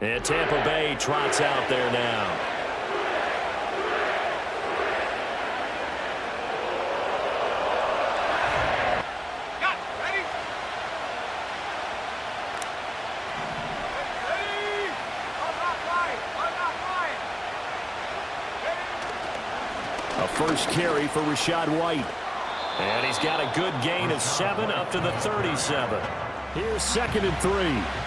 And Tampa Bay trots out there now. A first carry for Rachaad White. And he's got a good gain of 7 up to the 37. Here's 2nd and 3.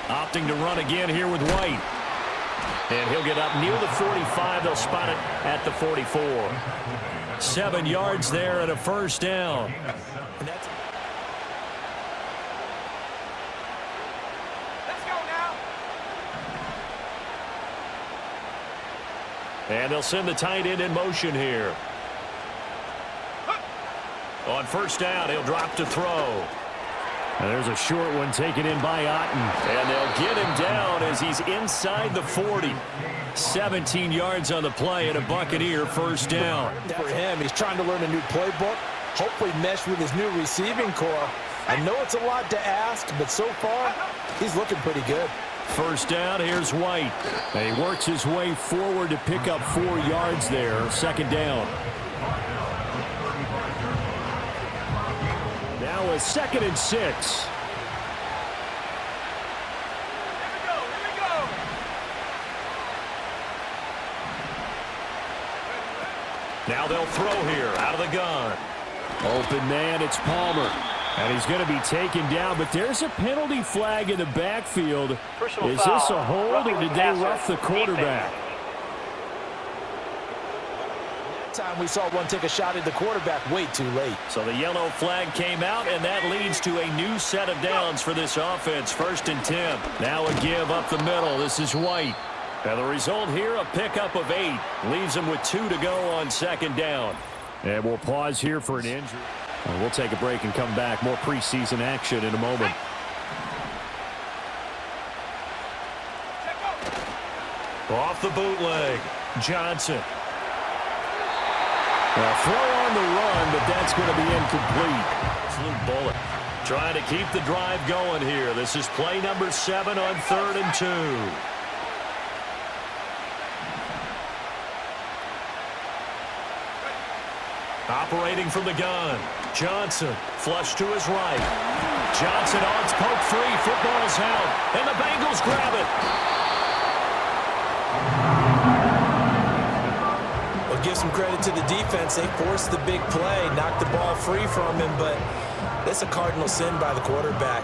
Opting to run again here with White. And he'll get up near the 45. They'll spot it at the 44. 7 yards there and a first down. And they'll send the tight end in motion here. On first down, he'll drop to throw. And there's a short one taken in by Otten. And they'll get him down as he's inside the 40. 17 yards on the play and a Buccaneer first down. For him, he's trying to learn a new playbook, hopefully mesh with his new receiving core. I know it's a lot to ask, but so far, he's looking pretty good. First down, here's White. And he works his way forward to pick up 4 yards there. 2nd down. Now a 2nd and 6. Now they'll throw here out of the gun. Open man, it's Palmer. And he's going to be taken down, but there's a penalty flag in the backfield. Is this a hold, or did they rough the quarterback? time we saw one take a shot at the quarterback way too late. So the yellow flag came out, and that leads to a new set of downs for this offense. 1st and 10. Now a give up the middle. This is White. And the result here, a pickup of 8. Leaves them with 2 to go on 2nd down. And we'll pause here for an injury. We'll take a break and come back. More preseason action in a moment. Off the bootleg. Johnson. A throw on the run, but that's going to be incomplete. Absolute bullet. Trying to keep the drive going here. This is play number 7 on 3rd and 2. Operating from the gun. Johnson, flush to his right. Johnson odds poke free. Football's out, and the Bengals grab it. Well, give some credit to the defense. They forced the big play, knocked the ball free from him, but that's a cardinal sin by the quarterback.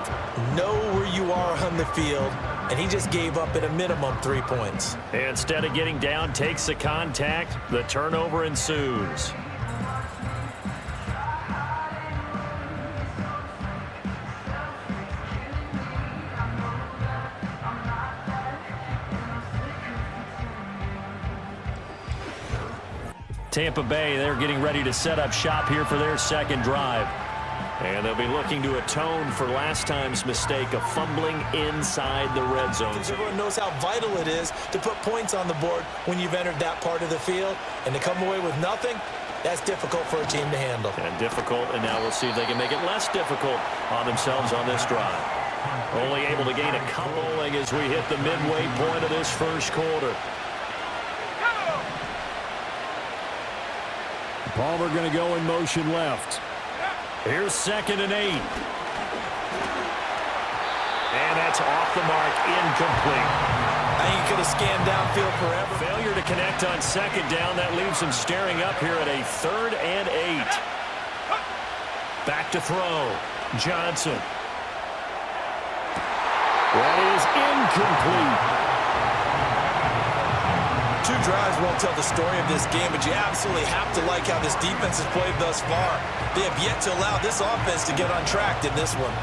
Know where you are on the field, and he just gave up at a minimum 3 points. Instead of getting down, takes the contact. The turnover ensues. Tampa Bay, they're getting ready to set up shop here for their 2nd drive. And they'll be looking to atone for last time's mistake of fumbling inside the red zone. Everyone knows how vital it is to put points on the board when you've entered that part of the field. And to come away with nothing, that's difficult for a team to handle. And difficult, and now we'll see if they can make it less difficult on themselves on this drive. Only able to gain a couple as we hit the midway point of this 1st quarter. Palmer going to go in motion left. Here's 2nd and 8. And that's off the mark, incomplete. I think he could have scanned downfield forever. Failure to connect on 2nd down. That leaves him staring up here at a 3rd and 8. Back to throw. Johnson. That is incomplete. 2 drives won't tell the story of this game, but you absolutely have to like how this defense has played thus far. They have yet to allow this offense to get on track in this one.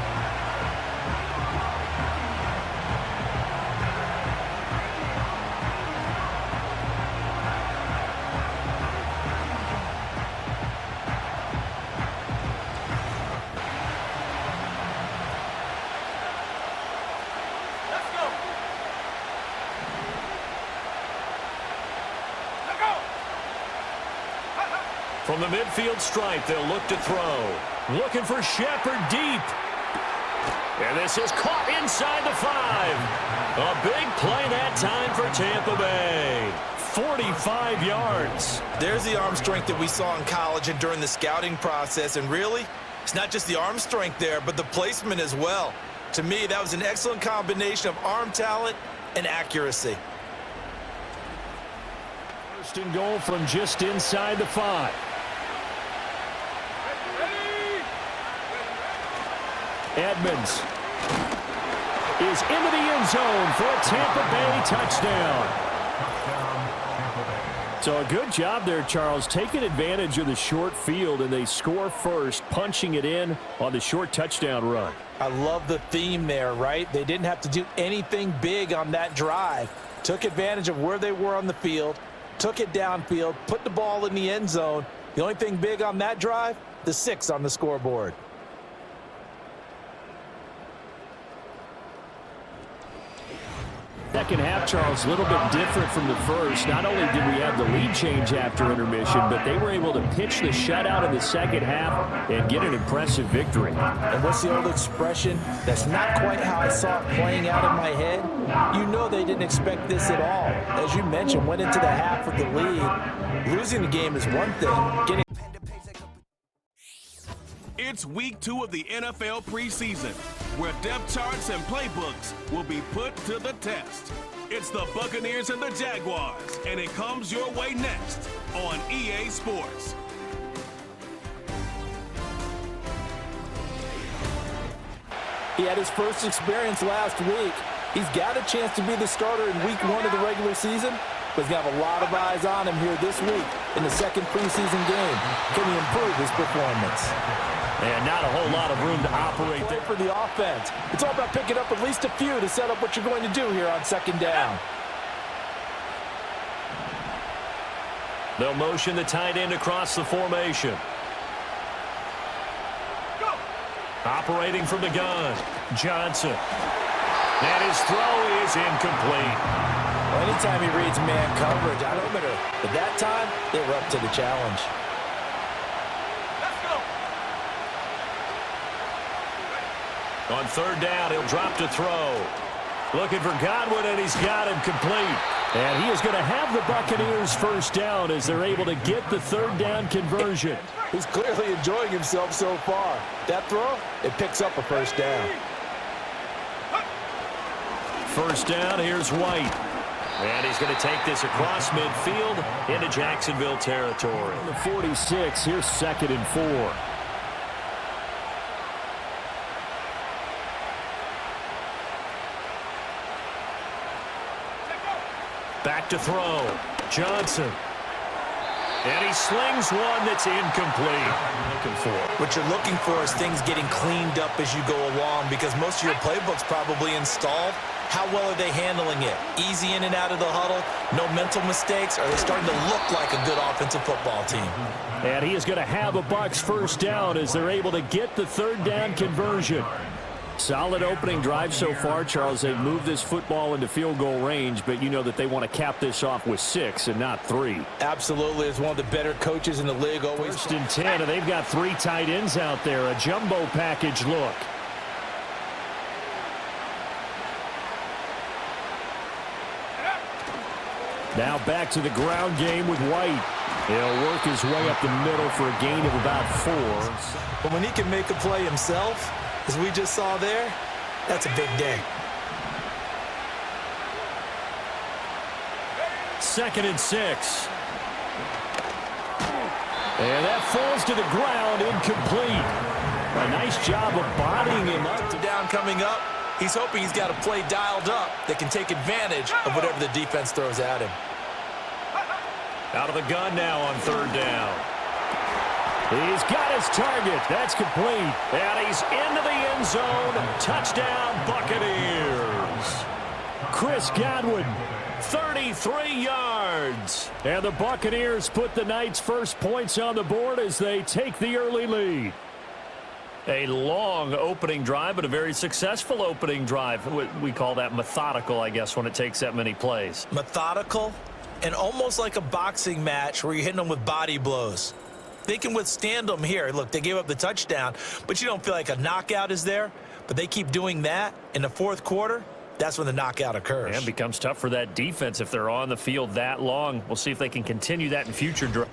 From the midfield stripe, they'll look to throw. Looking for Shepard deep. And this is caught inside the 5. A big play that time for Tampa Bay. 45 yards. There's the arm strength that we saw in college and during the scouting process. And really, it's not just the arm strength there, but the placement as well. To me, that was an excellent combination of arm talent and accuracy. 1st and goal from just inside the 5. Edmonds is into the end zone for a Tampa Bay touchdown. So a good job there, Charles, taking advantage of the short field, and they score first, punching it in on the short touchdown run. I love the theme there, right? They didn't have to do anything big on that drive. Took advantage of where they were on the field, took it downfield, put the ball in the end zone. The only thing big on that drive, the 6 on the scoreboard. Second half, Charles, a little bit different from the first. Not only did we have the lead change after intermission, but they were able to pitch the shutout in the 2nd half and get an impressive victory. And what's the old expression? That's not quite how I saw it playing out in my head. You know they didn't expect this at all. As you mentioned, went into the half with the lead. Losing the game is one thing. It's week 2 of the NFL preseason, where depth charts and playbooks will be put to the test. It's the Buccaneers and the Jaguars, and it comes your way next on EA Sports. He had his first experience last week. He's got a chance to be the starter in week 1 of the regular season, but he's going to have a lot of eyes on him here this week in the second preseason game. Can he improve his performance? And not a whole lot of room to operate there for the offense. It's all about picking up at least a few to set up what you're going to do here on second down. They'll motion the tight end across the formation. Go. Operating from the gun, Johnson. And his throw is incomplete. Well, anytime he reads man coverage, I don't know, but that time, they were up to the challenge. On third down, he'll drop to throw. Looking for Godwin, and he's got him complete. And he is going to have the Buccaneers first down as they're able to get the third down conversion. He's clearly enjoying himself so far. That throw, it picks up a first down. First down, here's White. And he's going to take this across midfield into Jacksonville territory. The 46, here's 2nd and 4. Back to throw. Johnson. And he slings one that's incomplete. What you're looking for is things getting cleaned up as you go along, because most of your playbook's probably installed. How well are they handling it? Easy in and out of the huddle, no mental mistakes? Are they starting to look like a good offensive football team? And he is going to have a Bucs first down as they're able to get the third down conversion. Solid opening drive so far, Charles. They've moved this football into field goal range, but you know that they want to cap this off with 6 and not 3. Absolutely. It's one of the better coaches in the league. Always. First and 10, and they've got 3 tight ends out there. A jumbo package look. Now back to the ground game with White. He'll work his way up the middle for a gain of about 4. But when he can make a play himself, as we just saw there, that's a big day. 2nd and 6. And that falls to the ground, incomplete. A nice job of bodying him up. Down coming up. He's hoping he's got a play dialed up that can take advantage of whatever the defense throws at him. Out of the gun now on third down. He's got his target. That's complete. And he's into the end zone. Touchdown, Buccaneers. Chris Godwin, 33 yards. And the Buccaneers put the night's first points on the board as they take the early lead. A long opening drive, but a very successful opening drive. We call that methodical, I guess, when it takes that many plays. Methodical and almost like a boxing match where you're hitting them with body blows. They can withstand them here. Look, they gave up the touchdown, but you don't feel like a knockout is there. But they keep doing that in the fourth quarter. That's when the knockout occurs. And it becomes tough for that defense if they're on the field that long. We'll see if they can continue that in future drives.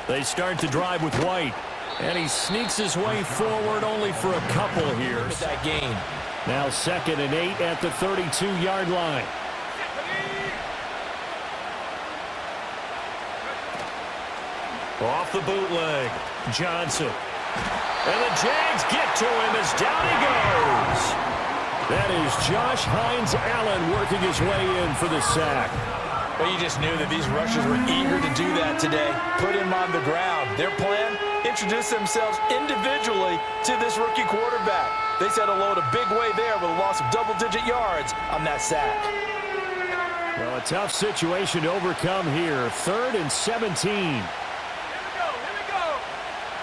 They start to drive with White, and he sneaks his way forward only for a couple here. Look at that gain. Now 2nd and 8 at the 32-yard line. Off the bootleg, Johnson. And the Jags get to him as down he goes. That is Josh Hines-Allen working his way in for the sack. Well, you just knew that these rushers were eager to do that today. Put him on the ground. Their plan, introduce themselves individually to this rookie quarterback. They said hello to big way there with a loss of double-digit yards on that sack. Well, a tough situation to overcome here. 3rd and 17.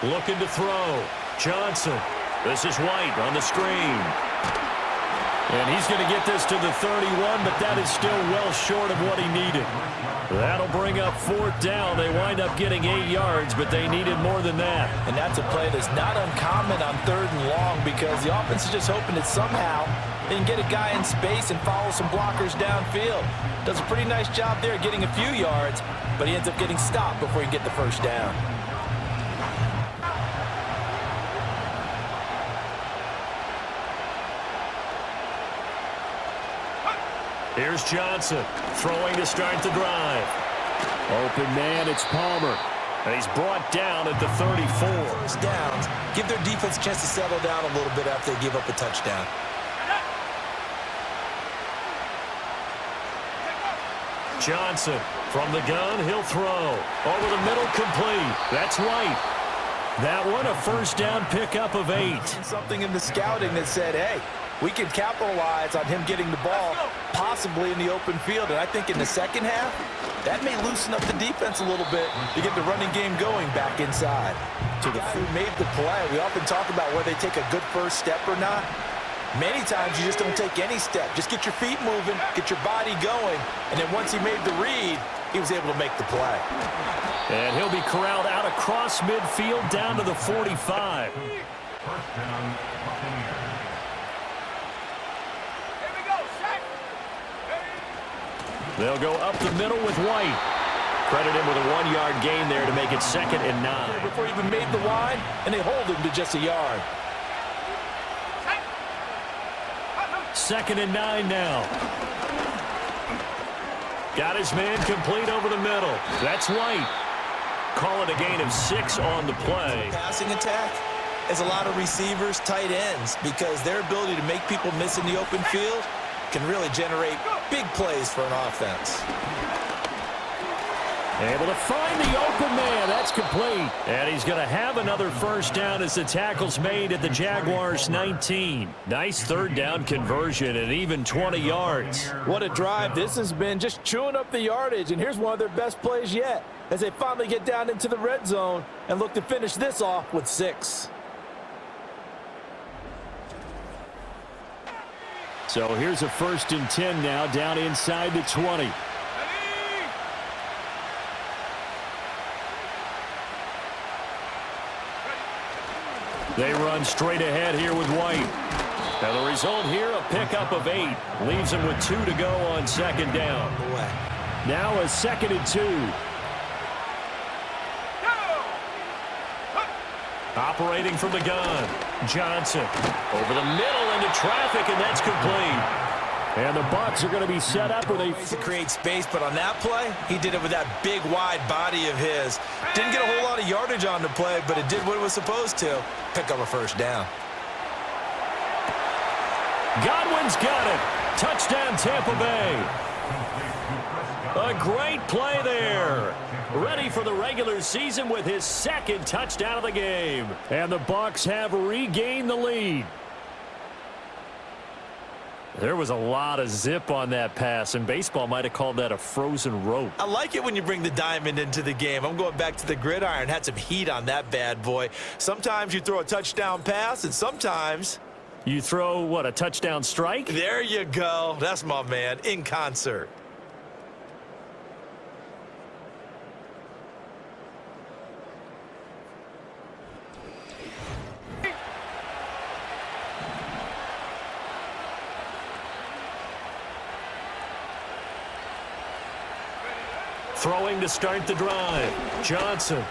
Looking to throw. Johnson. This is White on the screen. And he's going to get this to the 31, but that is still well short of what he needed. That'll bring up 4th down. They wind up getting 8 yards, but they needed more than that. And that's a play that's not uncommon on 3rd and long, because the offense is just hoping that somehow they can get a guy in space and follow some blockers downfield. Does a pretty nice job there getting a few yards, but he ends up getting stopped before he can get the first down. Here's Johnson throwing to start the drive. Open man, it's Palmer. And he's brought down at the 34. First downs, give their defense a chance to settle down a little bit after they give up a touchdown. Johnson from the gun, he'll throw. Over the middle, complete. That's White. That one, a first down pickup of 8. Something in the scouting that said, hey, we can capitalize on him getting the ball possibly in the open field. And I think in the second half, that may loosen up the defense a little bit to get the running game going back inside. To the guy who made the play, we often talk about whether they take a good first step or not. Many times you just don't take any step. Just get your feet moving, get your body going, and then once he made the read, he was able to make the play. And he'll be corralled out across midfield down to the 45. They'll go up the middle with White. Credit him with a 1-yard gain there to make it 2nd and 9. Before he even made the line, and they hold him to just a yard. 2nd and 9 now. Got his man complete over the middle. That's White. Call it a gain of 6 on the play. Passing attack is a lot of receivers, tight ends, because their ability to make people miss in the open field can really generate big plays for an offense. Able to find the open man. That's complete. And he's going to have another first down as the tackle's made at the Jaguars' 19. Nice third down conversion and even 20 yards. What a drive this has been, just chewing up the yardage. And here's one of their best plays yet as they finally get down into the red zone and look to finish this off with 6. So here's a 1st and 10 now down inside the 20. They run straight ahead here with White. Now the result here, a pickup of 8. Leaves them with 2 to go on 2nd down. Now a 2nd and 2. Operating from the gun. Johnson over the middle into traffic, and that's complete. And the Bucs are going to be set up where they to create space, but on that play, he did it with that big, wide body of his. Didn't get a whole lot of yardage on the play, but it did what it was supposed to. Pick up a first down. Godwin's got it. Touchdown, Tampa Bay. A great play there. Ready for the regular season with his 2nd touchdown of the game. And the Bucs have regained the lead. There was a lot of zip on that pass, and baseball might have called that a frozen rope. I like it when you bring the diamond into the game. I'm going back to the gridiron. Had some heat on that bad boy. Sometimes you throw a touchdown pass, and sometimes you throw, what, a touchdown strike? There you go. That's my man, in concert. Throwing to start the drive. Johnson.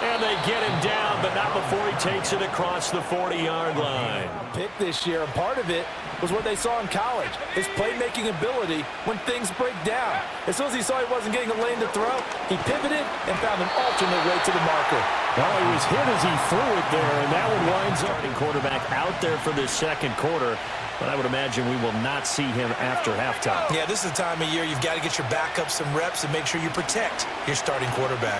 And they get him down, but not before he takes it across the 40-yard line. Pick this year, and part of it was what they saw in college, his playmaking ability when things break down. As soon as he saw he wasn't getting a lane to throw, he pivoted and found an alternate way to the marker. Oh, he was hit as he threw it there, and that one winds up. Quarterback out there for this 2nd quarter. But I would imagine we will not see him after halftime. Yeah, this is the time of year you've got to get your backup some reps and make sure you protect your starting quarterback.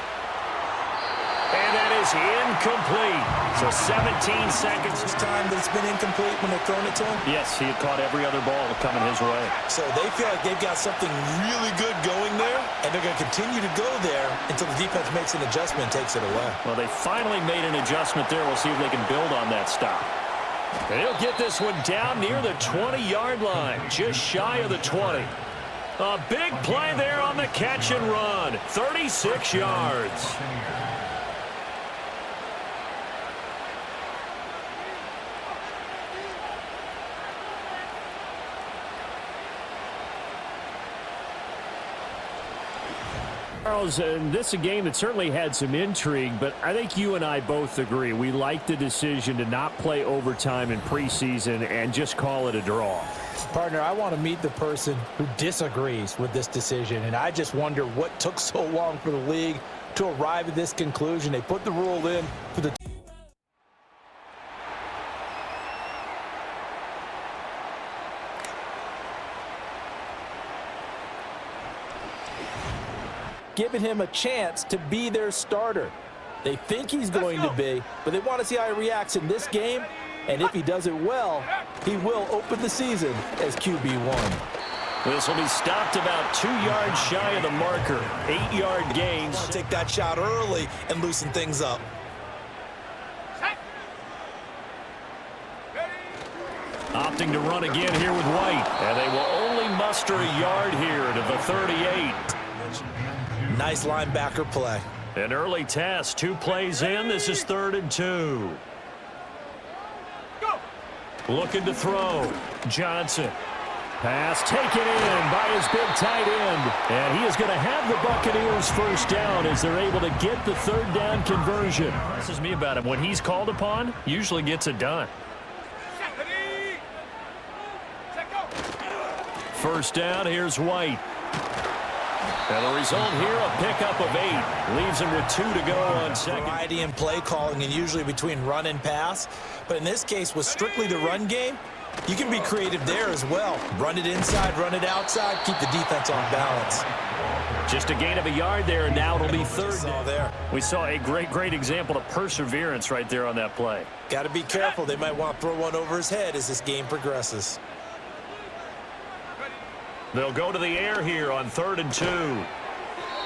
And that is incomplete. So 17 seconds. This time that it's been incomplete when they're throwing it to him? Yes, he had caught every other ball coming his way. So they feel like they've got something really good going there, and they're going to continue to go there until the defense makes an adjustment and takes it away. Well, they finally made an adjustment there. We'll see if they can build on that stop. And he'll get this one down near the 20-yard line, just shy of the 20. A big play there on the catch and run, 36 yards. Charles, this is a game that certainly had some intrigue, but I think you and I both agree. We like the decision to not play overtime in preseason and just call it a draw. Partner, I want to meet the person who disagrees with this decision, and I just wonder what took so long for the league to arrive at this conclusion. They put the rule in for the giving him a chance to be their starter. They think he's going to be, but they want to see how he reacts in this game, and if he does it well, he will open the season as QB1. This will be stopped about 2 yards shy of the marker. 8-yard gains. Take that shot early and loosen things up. Opting to run again here with White, and they will only muster a yard here to the 38. Nice linebacker play. An early test, 2 plays in. This is 3rd and 2. Go. Looking to throw. Johnson. Pass taken in by his big tight end. And he is going to have the Buccaneers first down as they're able to get the 3rd down conversion. This is me about him. When he's called upon, usually gets it done. First down, here's White. And the result here, a pickup of 8. Leaves him with 2 to go on second. Variety in play calling and usually between run and pass. But in this case, with strictly the run game, you can be creative there as well. Run it inside, run it outside, keep the defense on balance. Just a gain of a yard there, and now it'll be 3rd down. There. We saw a great example of perseverance right there on that play. Got to be careful. They might want to throw one over his head as this game progresses. They'll go to the air here on 3rd and 2.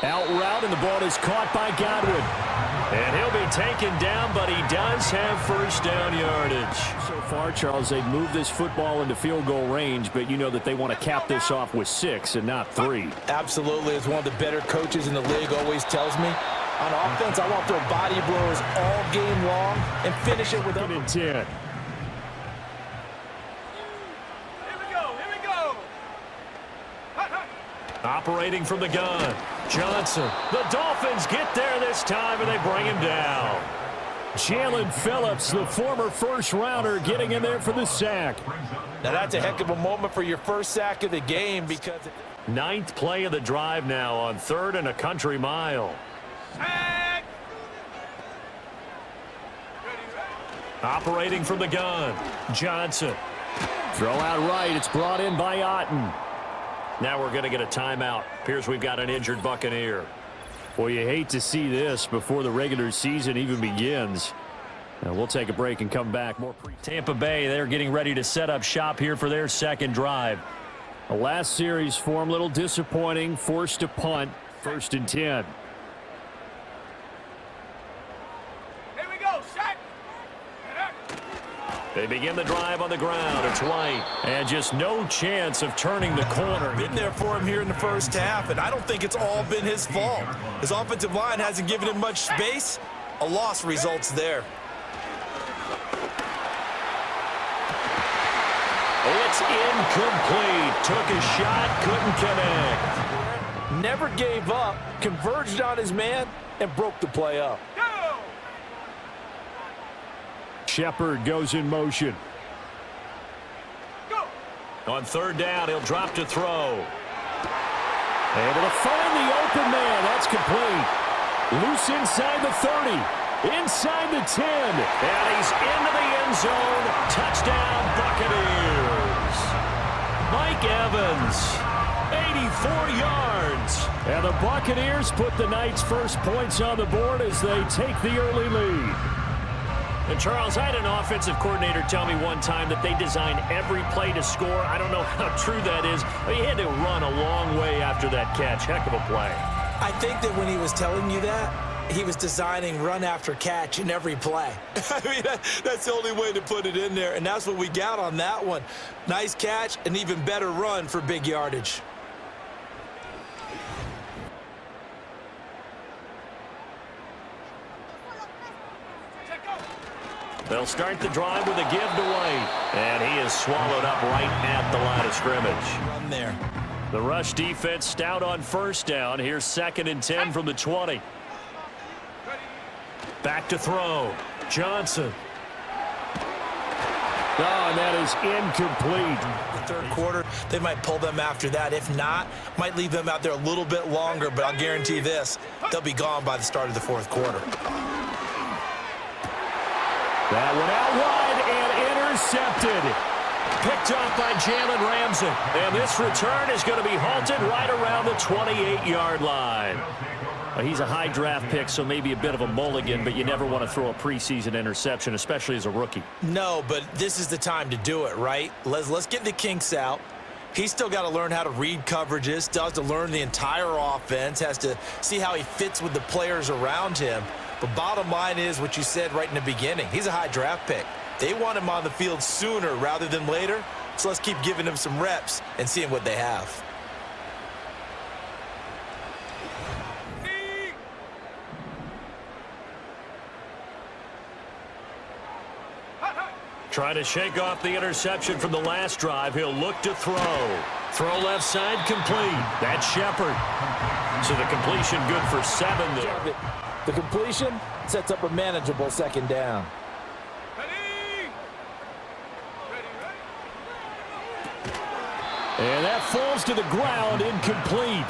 Out route, and the ball is caught by Godwin. And he'll be taken down, but he does have first down yardage. So far, Charles, they've moved this football into field goal range, but you know that they want to cap this off with 6 and not 3. Absolutely. As one of the better coaches in the league always tells me, on offense, I want to throw body blows all game long and finish it with 3rd and 10. Operating from the gun, Johnson. The Dolphins get there this time, and they bring him down. Jalen Phillips, the former first-rounder, getting in there for the sack. Now that's a heck of a moment for your first sack of the game because 9th play of the drive now on 3rd and a country mile. Operating from the gun, Johnson. Throw out right. It's brought in by Otten. Now we're going to get a timeout. Appears we've got an injured Buccaneer. Well, you hate to see this before the regular season even begins. Now we'll take a break and come back. More Tampa Bay, they're getting ready to set up shop here for their second drive. The last series for them, a little disappointing. Forced to punt. 1st and 10. They begin the drive on the ground. It's White. And just no chance of turning the corner. Been there for him here in the first half, and I don't think it's all been his fault. His offensive line hasn't given him much space. A loss results there. It's incomplete. Took a shot, couldn't connect. Never gave up, converged on his man, and broke the play up. Shepard goes in motion. Go. On 3rd down, he'll drop to throw. Able to find the open man. That's complete. Loose inside the 30. Inside the 10. And he's into the end zone. Touchdown, Buccaneers. Mike Evans, 84 yards. And the Buccaneers put the night's first points on the board as they take the early lead. And Charles, I had an offensive coordinator tell me one time that they designed every play to score. I don't know how true that is, but he had to run a long way after that catch. Heck of a play. I think that when he was telling you that, he was designing run after catch in every play. I mean, that's the only way to put it in there, and that's what we got on that one. Nice catch, an even better run for big yardage. They'll start the drive with a give to White. And he is swallowed up right at the line of scrimmage. Run there. The rush defense stout on first down. Here's 2nd and 10 from the 20. Back to throw. Johnson. Oh, and that is incomplete. The third quarter, they might pull them after that. If not, might leave them out there a little bit longer, but I'll guarantee this, they'll be gone by the start of the fourth quarter. That one out wide and intercepted. Picked off by Jalen Ramsey. And this return is going to be halted right around the 28-yard line. Well, he's a high draft pick, so maybe a bit of a mulligan, but you never want to throw a preseason interception, especially as a rookie. No, but this is the time to do it, right? Let's get the kinks out. He's still got to learn how to read coverages, still has to learn the entire offense, has to see how he fits with the players around him. But bottom line is what you said right in the beginning. He's a high draft pick. They want him on the field sooner rather than later, so let's keep giving him some reps and seeing what they have. Trying to shake off the interception from the last drive. He'll look to throw. Throw left side complete. That's Shepard. So the completion good for 7 there. The completion sets up a manageable 2nd down. And that falls to the ground, incomplete.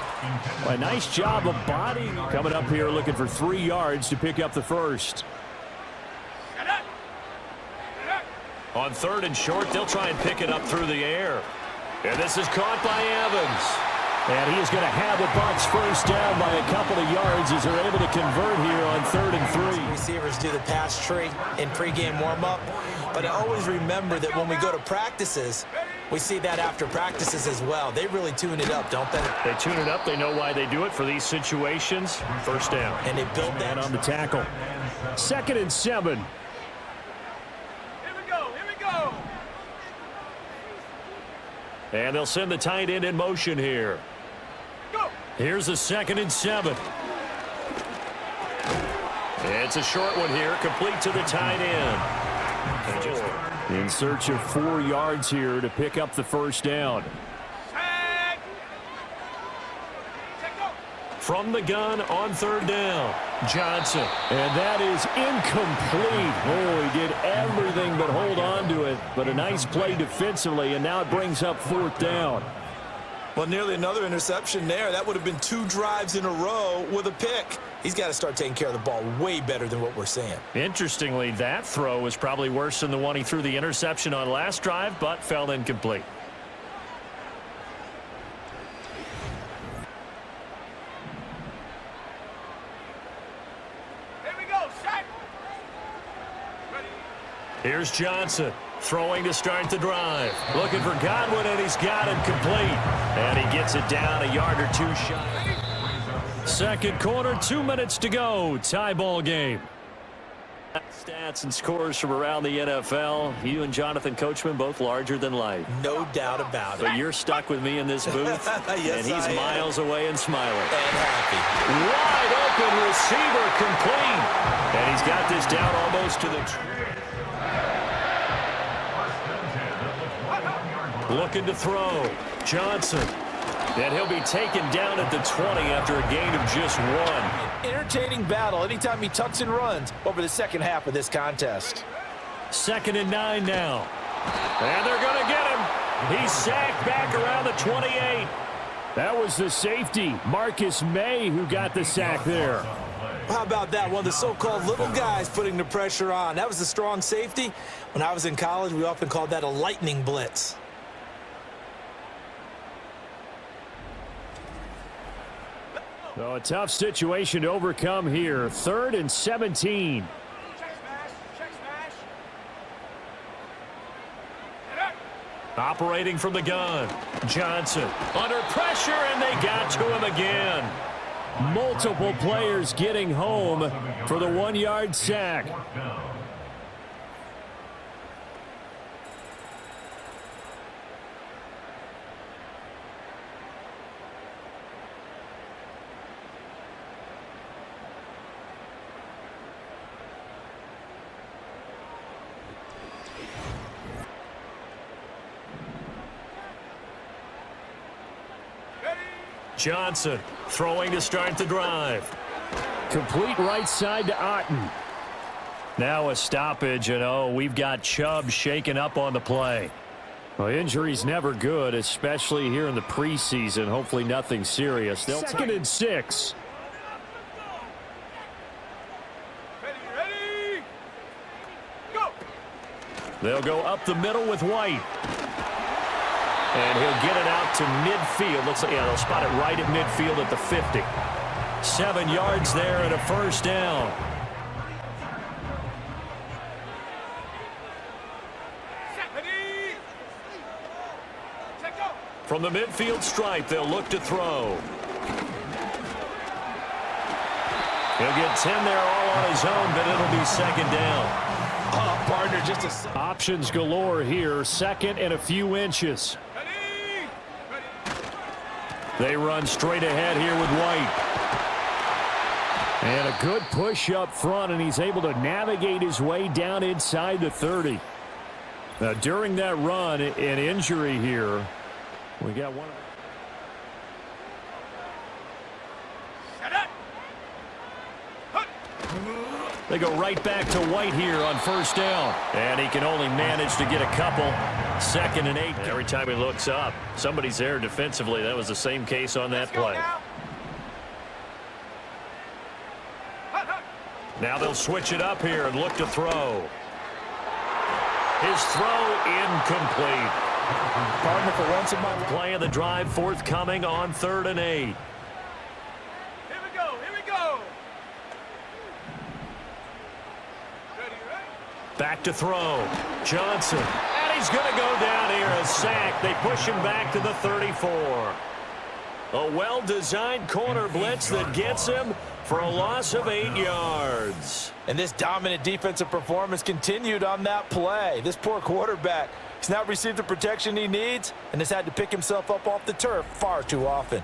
A nice job of bodying. Coming up here looking for 3 yards to pick up the first. On 3rd and short, they'll try and pick it up through the air. And this is caught by Evans. And he is going to have the Bucs first down by a couple of yards as they're able to convert here on 3rd and 3. Receivers do the pass tree in pregame warm-up. But I always remember that when we go to practices, we see that after practices as well. They really tune it up, don't they? They tune it up. They know why they do it for these situations. First down. And they build that on the tackle. 2nd and 7. And they'll send the tight end in motion here. Go. Here's a 2nd and 7. It's a short one here, complete to the tight end. In search of 4 yards here to pick up the first down. From the gun on 3rd down, Johnson. And that is incomplete. Oh, he did everything but hold on to it. But a nice play defensively, and now it brings up 4th down. Well, nearly another interception there. That would have been 2 drives in a row with a pick. He's got to start taking care of the ball way better than what we're seeing. Interestingly, that throw was probably worse than the one he threw the interception on last drive, but fell incomplete. Here's Johnson throwing to start the drive. Looking for Godwin, and he's got it complete. And he gets it down a yard or 2 shy. 2nd quarter, 2 minutes to go. Tie ball game. Stats and scores from around the NFL. You and Jonathan Coachman both larger than life. No doubt about it. But you're stuck with me in this booth. Yes, and he's miles away and smiling. And happy. Wide open receiver complete. And he's got this down almost to the... Looking to throw. Johnson. And he'll be taken down at the 20 after a gain of just 1. Entertaining battle anytime he tucks and runs over the second half of this contest. 2nd and 9 now. And they're going to get him. He's sacked back around the 28. That was the safety, Marcus May, who got the sack there. How about that? One of the so-called little guys putting the pressure on. That was the strong safety. When I was in college, we often called that a lightning blitz. So a tough situation to overcome here. 3rd and 17. Operating from the gun. Johnson under pressure, and they got to him again. Multiple players getting home for the 1-yard sack. Johnson throwing to start the drive. Complete right side to Otten. Now a stoppage, and we've got Chubb shaken up on the play. Well, injury's never good, especially here in the preseason. Hopefully nothing serious. Second and 6. Ready, go! They'll go up the middle with White. And he'll get it out to midfield. Looks like, they'll spot it right at midfield at the 50. 7 yards there and a first down. From the midfield stripe, they'll look to throw. He'll get 10 there all on his own, but it'll be second down. Partner, just a... Options galore here. Second and a few inches. They run straight ahead here with White. And a good push up front, and he's able to navigate his way down inside the 30. Now, during that run, an injury here. We got one. They go right back to White here on first down. And he can only manage to get a couple. 2nd and 8. Every time he looks up, somebody's there defensively. That was the same case on that play. Now they'll switch it up here and look to throw. His throw incomplete. Partner, for once in my life. Play of the drive forthcoming on 3rd and 8. Here we go, here we go! Ready? Back to throw. Johnson. And he's going to go down here. A sack. They push him back to the 34. A well-designed corner blitz that gets him for a loss of 8 yards. And this dominant defensive performance continued on that play. This poor quarterback, he's not received the protection he needs and has had to pick himself up off the turf far too often.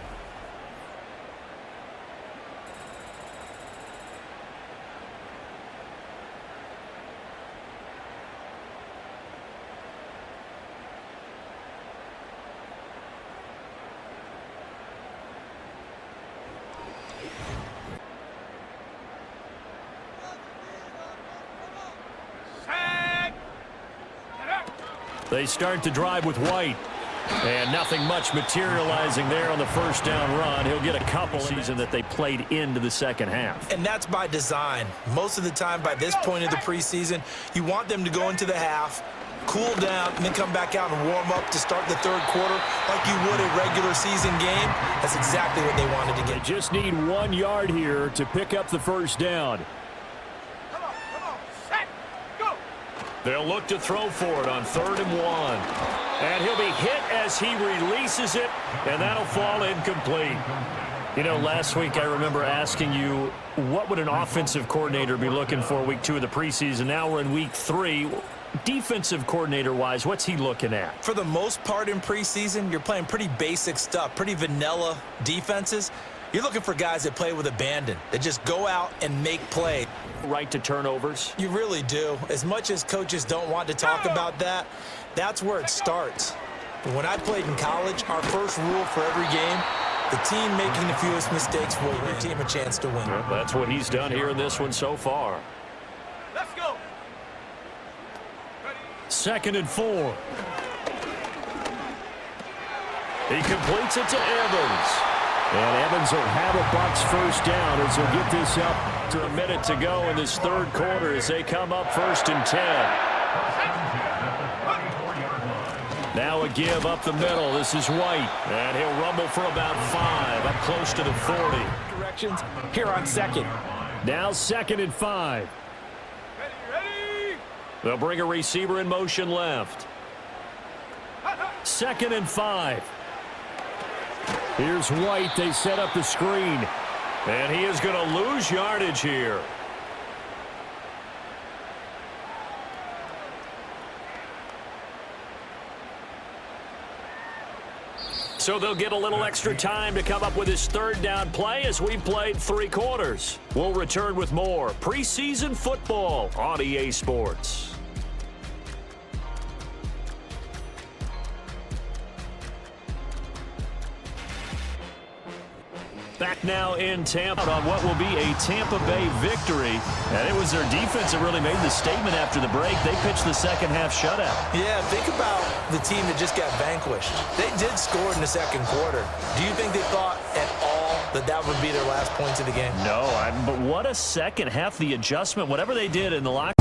They start to drive with White. And nothing much materializing there on the first down run. He'll get a couple season that they played into the second half. And that's by design. Most of the time by this point of the preseason, you want them to go into the half, cool down, and then come back out and warm up to start the third quarter like you would a regular season game. That's exactly what they wanted to get. They just need 1 yard here to pick up the first down. They'll look to throw for it on 3rd and 1. And he'll be hit as he releases it, and that'll fall incomplete. You know, last week I remember asking you, what would an offensive coordinator be looking for week 2 of the preseason? Now we're in week 3. Defensive coordinator-wise, what's he looking at? For the most part in preseason, you're playing pretty basic stuff, pretty vanilla defenses. You're looking for guys that play with abandon, that just go out and make plays. Right to turnovers? You really do. As much as coaches don't want to talk about that, that's where it starts. When I played in college, our first rule for every game, the team making the fewest mistakes will give your team a chance to win. Well, that's what he's done here in this one so far. Let's go! 2nd and 4. He completes it to Evans. And Evans will have a Bucs first down as he'll get this up to a minute to go in this third quarter as they come up 1st and 10. Now a give up the middle. This is White. And he'll rumble for about 5 up close to the 40. Directions here on 2nd. Now 2nd and 5. Ready? They'll bring a receiver in motion left. 2nd and 5. Here's White. They set up the screen. And he is going to lose yardage here. So they'll get a little extra time to come up with his third down play as we played 3 quarters. We'll return with more preseason football on EA Sports. Back now in Tampa on what will be a Tampa Bay victory. And it was their defense that really made the statement after the break. They pitched the second-half shutout. Yeah, think about the team that just got vanquished. They did score in the second quarter. Do you think they thought at all that that would be their last points of the game? No, but what a second half. The adjustment, whatever they did in the locker